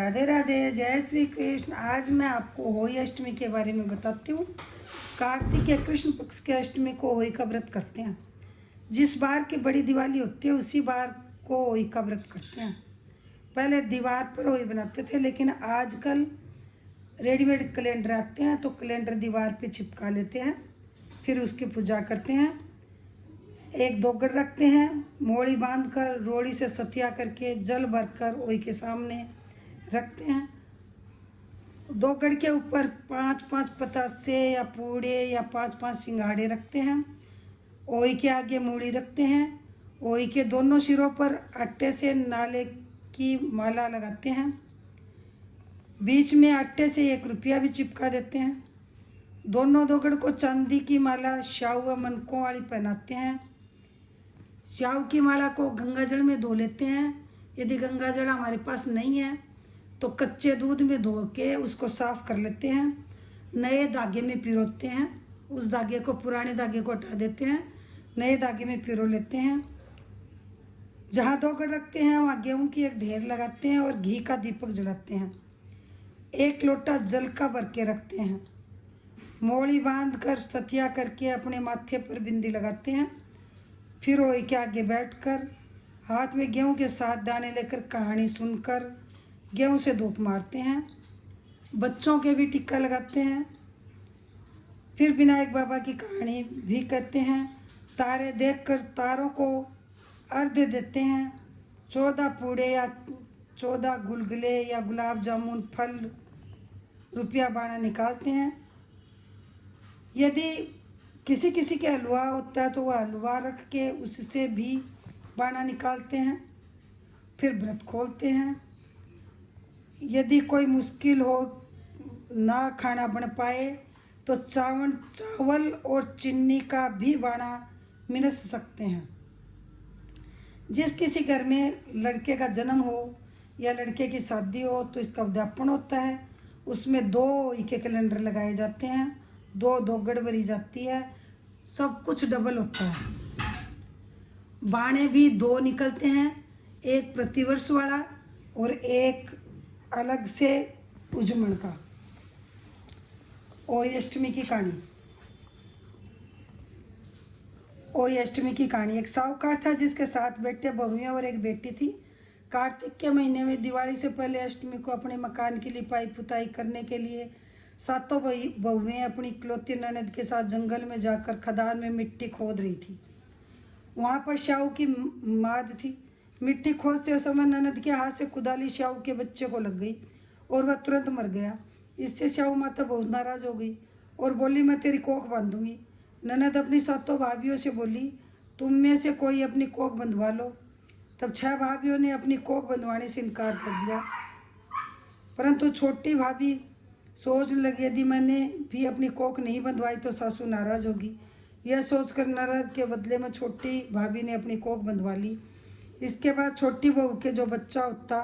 राधे राधे, जय श्री कृष्ण। आज मैं आपको होली अष्टमी के बारे में बताती हूँ। कार्तिक या कृष्ण पक्ष के अष्टमी को होली का व्रत करते हैं। जिस बार की बड़ी दिवाली होती है उसी बार को होली का व्रत करते हैं। पहले दीवार पर होली बनाते थे, लेकिन आजकल रेडीमेड कैलेंडर आते हैं तो कैलेंडर दीवार पे चिपका लेते हैं, फिर उसकी पूजा करते हैं। एक दोगड़ रखते हैं, मोड़ी बांधकर रोड़ी से सतिया करके जल भरकर ओई के सामने रखते हैं। दोगड़ के ऊपर 5-5 पतासे या पूड़े या 5-5 सिंगाड़े रखते हैं। ओई के आगे मूड़ी रखते हैं। ओई के दोनों सिरों पर आटे से नाले की माला लगाते हैं। बीच में आटे से 1 रुपया भी चिपका देते हैं। दोनों दोगड़ को चांदी की माला शाहू व मनकों वाली पहनाते हैं। शाहू की माला को गंगाजल में धो लेते हैं। यदि गंगाजल हमारे पास नहीं है तो कच्चे दूध में धो के उसको साफ कर लेते हैं। नए धागे में पिरोते हैं। उस धागे को, पुराने धागे को हटा देते हैं, नए धागे में पिरो लेते हैं। जहाँ दोगड़ रखते हैं वहाँ गेहूं की एक ढेर लगाते हैं और घी का दीपक जलाते हैं। 1 लोटा जल का भर के रखते हैं। मोड़ी बांध कर सतिया करके अपने माथे पर बिंदी लगाते हैं। फिर ओई के आगे बैठकर हाथ में गेहूं के 7 दाने लेकर कहानी सुनकर गेहूं से धूप मारते हैं। बच्चों के भी टिक्का लगाते हैं। फिर विनायक बाबा की कहानी भी कहते हैं। तारे देखकर तारों को अर्घ्य देते हैं। 14 पूड़े या 14 गुलगुले या गुलाब जामुन, फल, रुपया बाणा निकालते हैं। यदि किसी किसी के हलवा होता है तो वह हलवा रख के उससे भी बाणा निकालते हैं। फिर व्रत खोलते हैं। यदि कोई मुश्किल हो, ना खाना बन पाए तो चावल और चीनी का भी बाणा मिनस सकते हैं। जिस किसी घर में लड़के का जन्म हो या लड़के की शादी हो तो इसका उद्यापन होता है। उसमें 2 ओई के कैलेंडर लगाए जाते हैं, 2 दोगड़ भरी जाती है, सब कुछ डबल होता है। बाणे भी 2 निकलते हैं, एक प्रतिवर्ष वाला और एक अलग से उजमण का। ओई अष्टमी की कहानी। ओई अष्टमी की कहानी। एक साहूकार था जिसके 7 बेटे बहुएं और 1 बेटी थी। कार्तिक के महीने में दिवाली से पहले अष्टमी को अपने मकान की लिपाई पुताई करने के लिए 7 बहुएं अपनी इकलौती ननद के साथ जंगल में जाकर खदान में मिट्टी खोद रही थी। वहाँ पर शाहू की माद थी। मिट्टी खोदते समय ननद के हाथ से कुदाली शाहू के बच्चे को लग गई और वह तुरंत मर गया। इससे शाहू माता बहुत नाराज हो गई और बोली, मैं तेरी कोख बांधूंगी। ननद अपनी 7 भाभियों से बोली, तुम में से कोई अपनी कोख बंधवा लो। तब 6 भाभियों ने अपनी कोख बंधवाने से इनकार कर दिया, परंतु छोटी भाभी सोचने लगी, यदि मैंने भी अपनी कोख नहीं बंधवाई तो सासू नाराज होगी। यह सोचकर ननद के बदले में छोटी भाभी ने अपनी कोख बंधवा ली। इसके बाद छोटी बहू के जो बच्चा होता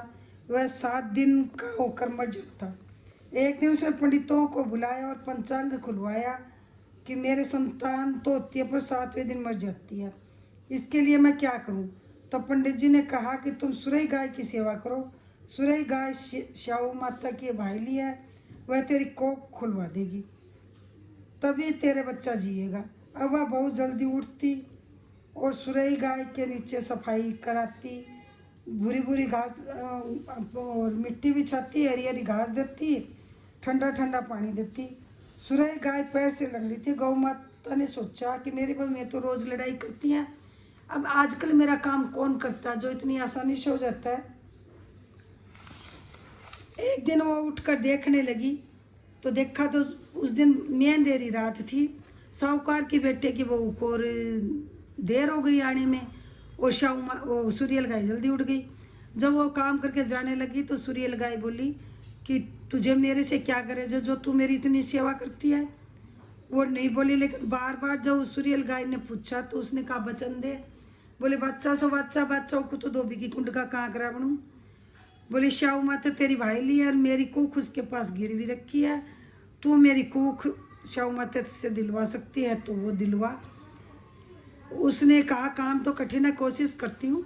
वह 7 दिन का होकर मर जाता। एक दिन उसने पंडितों को बुलाया और पंचांग खुलवाया कि मेरे संतान तो होती है पर 7वें दिन मर जाती है, इसके लिए मैं क्या करूं? तो पंडित जी ने कहा कि तुम सुरई गाय की सेवा करो। सुरई गाय शाहू माता की भाईली है, वह तेरी कोख खुलवा देगी, तभी तेरे बच्चा जिएगा। अब वह बहुत जल्दी उठती और सुरई गाय के नीचे सफाई कराती, भूरी भूरी घास और मिट्टी बिछाती, हरी हरी घास देती, ठंडा ठंडा पानी देती। सुरई गाय पैर से लग रही थी। गौ माता ने सोचा कि मेरी बहू में तो रोज लड़ाई करती हैं, अब आजकल मेरा काम कौन करता है जो इतनी आसानी से हो जाता है। एक दिन वो उठकर देखने लगी तो देखा तो उस दिन मेंदेरी रात थी। साहूकार के बेटे की बहू को और देर हो गई आने में और वो सूर्यल गाय जल्दी उठ गई। जब वो काम करके जाने लगी तो सूर्यल गाय बोली कि तुझे मेरे से क्या करे जो तू मेरी इतनी सेवा करती है। वो नहीं बोली, लेकिन बार बार जब सूर्यल गाय ने पूछा तो उसने कहा, वचन दे। बोले, बच्चा सो बच्चा को तो धोबी की कुंड का कहाँ करा बनूं। बोले, शाहू माता तेरी भाईली है और मेरी कुख उसके पास गिरवी रखी है, तू मेरी कुख शाहू माता से दिलवा सकती है तो वो दिलवा। उसने कहा, काम तो कठिन है, कोशिश करती हूँ।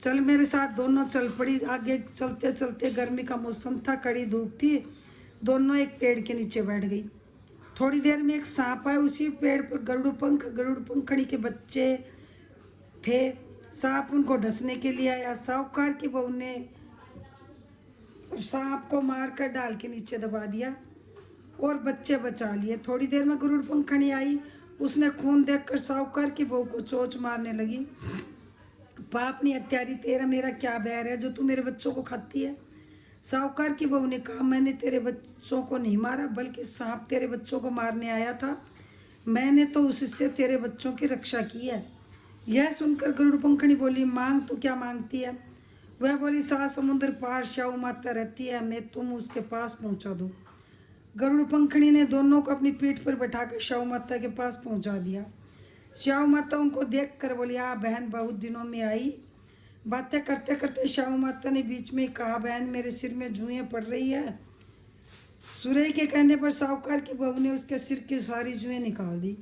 चल मेरे साथ। दोनों चल पड़ी। आगे चलते चलते गर्मी का मौसम था, कड़ी धूप थी। दोनों एक पेड़ के नीचे बैठ गई। थोड़ी देर में एक सांप आया। उसी पेड़ पर गरुड़ पंखड़ी के बच्चे थे। सांप उनको डसने के लिए आया। साहूकार की बहू ने सांप को मारकर डाल के नीचे दबा दिया और बच्चे बचा लिए। थोड़ी देर में गरुड़ पंखड़ी आई। उसने खून देखकर साहूकार की बहू को चोंच मारने लगी। पाप नहीं हत्यारी, तेरा मेरा क्या बैर है जो तू मेरे बच्चों को खाती है। साहूकार की बहू ने कहा, मैंने तेरे बच्चों को नहीं मारा, बल्कि सांप तेरे बच्चों को मारने आया था। मैंने तो उससे तेरे बच्चों की रक्षा की है। यह सुनकर गरुड़ पंखड़ी बोली, मांग तो क्या मांगती है। वह बोली, 7 समुद्र पार शाहू माता रहती है, मैं तुम उसके पास पहुंचा दो। गरुड़ पंखड़ी ने दोनों को अपनी पीठ पर बैठाकर शाहू माता के पास पहुंचा दिया। शाहू माता उनको देख कर बोली, आ बहन, बहुत दिनों में आई। बातें करते करते शाहू माता ने बीच में कहा, बहन मेरे सिर में जुएं पड़ रही है। सुरई के कहने पर साहूकार की बहू ने उसके सिर की सारी जुएं निकाल दी।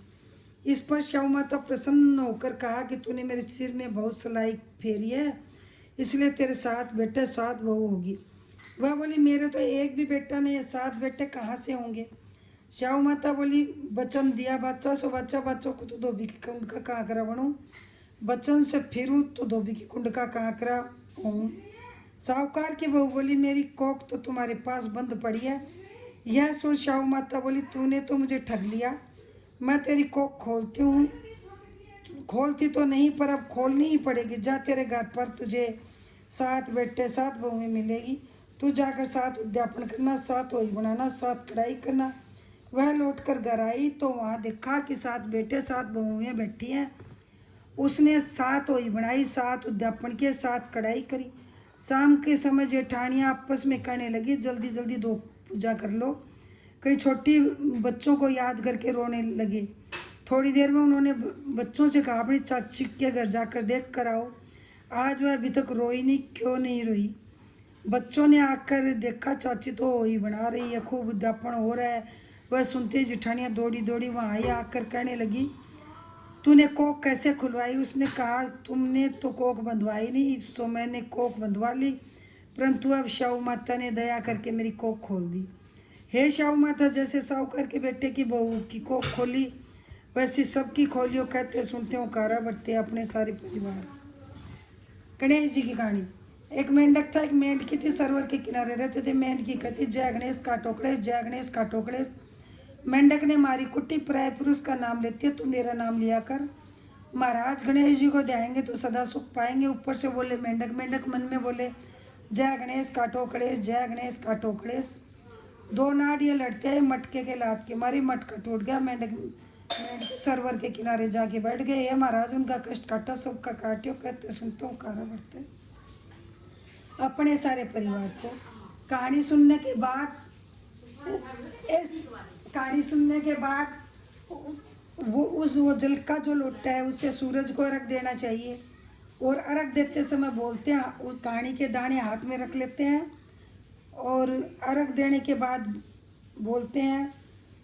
इस पर शाहू माता प्रसन्न होकर कहा कि तूने मेरे सिर में बहुत सलाई फेरी है, इसलिए तेरे 7 बेटे 7 बहू होगी। वह बोली, मेरे तो एक भी बेटा नहीं है, 7 बेटे कहाँ से होंगे। शाहू माता बोली, वचन दिया बच्चा सो बच्चा, बच्चों को तो धोबी की कुंड का कांकरा बनूं, बचन से फिरूं तो धोबी की कुंड का कांकरा हूँ। साहूकार की बहू बोली, मेरी कोख तो तुम्हारे पास बंद पड़ी है। यह सुन शाहू माता बोली, तूने तो मुझे ठग लिया। मैं तेरी कोख खोलती हूँ, खोलती तो नहीं पर अब खोलनी ही पड़ेगी। जा, तेरे घर पर तुझे 7 बेटे 7 बहुएं मिलेगी। तू जाकर 7 उद्यापन करना, 7 ओई बनाना, 7 कढ़ाई करना। वह लौटकर घर आई तो वहाँ देखा कि 7 बेटे 7 बहुएं बैठी हैं। उसने 7 ओई बनाई, 7 उद्यापन किए, 7 कढ़ाई करी। शाम के समय जेठानियाँ आपस में कहने लगी, जल्दी जल्दी 2 पूजा कर लो। कई छोटी बच्चों को याद करके रोने लगे। थोड़ी देर में उन्होंने बच्चों से कहा, अपनी चाची के घर जाकर देख कर आओ, आज वह अभी तक रोई नहीं, क्यों नहीं रोई। बच्चों ने आकर देखा, चाची तो ओई बना रही है, खूब उद्यापन हो रहा है। वह सुनते ही जेठानियाँ दौड़ी दौड़ी वहाँ आई। आकर कहने लगी, तूने कोख कैसे खुलवाई। उसने कहा, तुमने तो कोख बंधवाई नहीं, तो मैंने कोख बंधवा ली, परंतु अब शाहू माता ने दया करके मेरी कोख खोल दी। हे शाहू माता, जैसे साहूकार के बेटे की बहू की कोख खोली, वैसी सबकी खोलियो। कहते सुनते हो कारा बरते अपने सारे परिवार। गणेश जी की कहानी। एक मेंढक था, एक मेंढकी थी, सरोवर के किनारे रहते थे। मेंढकी कहती, जय गणेश काटो गणेश, जय गणेश काटो गणेश। मेंढक ने मारी कुट्टी, पराये पुरुष का नाम लेती है, तू मेरा नाम लिया कर। महाराज गणेश जी को देंगे तो सदा सुख पाएंगे। ऊपर से बोले मेंढक। मेंढक मन में बोले, जय गणेश काटो गणेश, जय गणेश काटो गणेश। 2 नाड़ियाँ लड़ते हैं मटके के लात के मारी, मटका टूट गया। मेंढक सरोवर के किनारे जाके बैठ गए। ये महाराज उनका कष्ट काटा, सबका काटियो। कहते सुनते हो कारा बढ़ते अपने सारे परिवार को। कहानी सुनने के बाद वो जल का जो लोटा है उससे सूरज को अर्घ देना चाहिए। और अर्घ देते समय बोलते हैं, उस कहानी के दाने हाथ में रख लेते हैं और अर्घ देने के बाद बोलते हैं,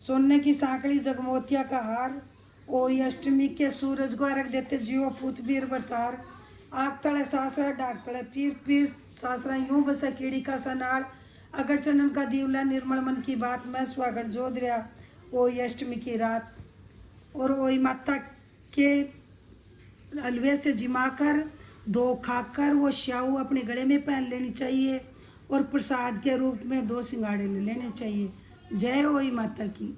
सोने की सांकड़ी जगमोतिया का हार, ओई अष्टमी के सूरज को अर्घ देते जियो पूत वीर बरतार। आग तले सासरा डाक तले पीर, पीर सासरा यूं बसा कीड़ी का सनाड़। अगर चंदन का दीवला निर्मल मन की बात, मैं स्वागत जो दरिया ओई अष्टमी की रात। और ओई माता के हलवे से जिमाकर 2 खाकर वो श्याऊ अपने गले में पहन लेनी चाहिए और प्रसाद के रूप में 2 सिंगाड़े ले लेने चाहिए। जय ओई माता की।